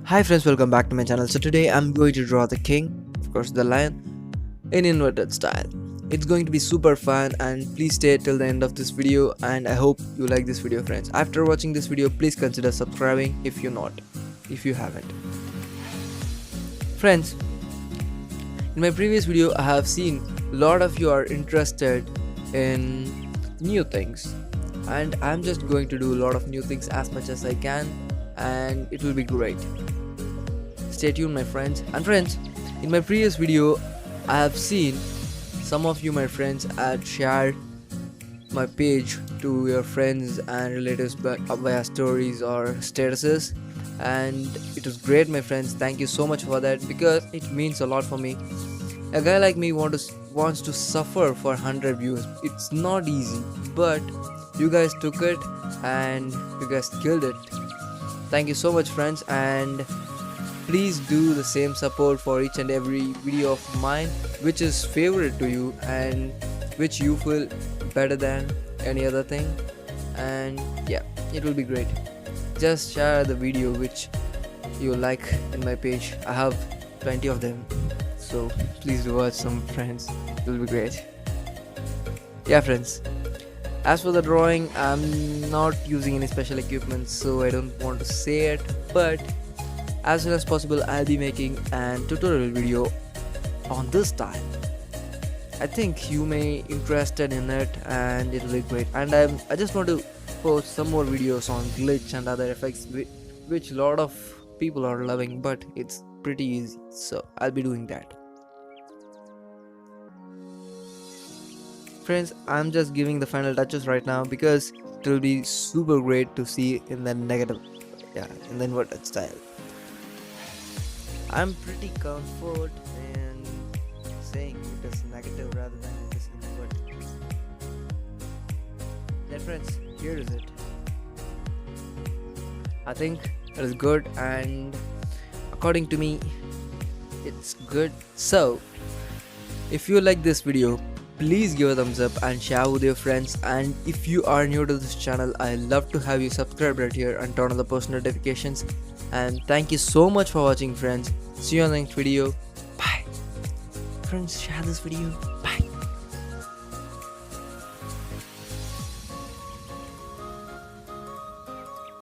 Hi friends, welcome back to my channel. So today I'm going to draw the king, of course the lion, in inverted style. It's going to be super fun and please stay till the end of this video and I hope you like this video friends. After watching this video, please consider subscribing if you haven't. Friends, in my previous video I have seen a lot of you are interested in new things and I'm just going to do a lot of new things as much as I can and it will be great. Stay tuned my friends. And friends, in my previous video I have seen some of you my friends had shared my page to your friends and relatives via stories or statuses, and it was great my friends. Thank you so much for that because it means a lot for me. A guy like me wants to suffer for 100 views. It's not easy, but you guys took it and you guys killed it. Thank you so much friends, and please do the same support for each and every video of mine which is favorite to you and which you feel better than any other thing. And yeah, it will be great. Just share the video which you like in my page. I have plenty of them, so please do watch some friends. It will be great. Yeah friends, as for the drawing, I'm not using any special equipment, so I don't want to say it, but as soon as possible I'll be making an tutorial video on this style. I think you may interested in it and it will be great. And I just want to post some more videos on glitch and other effects which a lot of people are loving, but it's pretty easy, so I'll be doing that. Friends, I'm just giving the final touches right now because it will be super great to see in the in the inverted style. I'm pretty comfort in saying it is negative rather than it is inverted. Then friends, here is it. I think it is good and according to me it's good. So if you like this video, please give a thumbs up and share with your friends, and if you are new to this channel, I love to have you subscribe right here and turn on the post notifications. And thank you so much for watching friends. See you on the next video. Bye friends, share this video. Bye.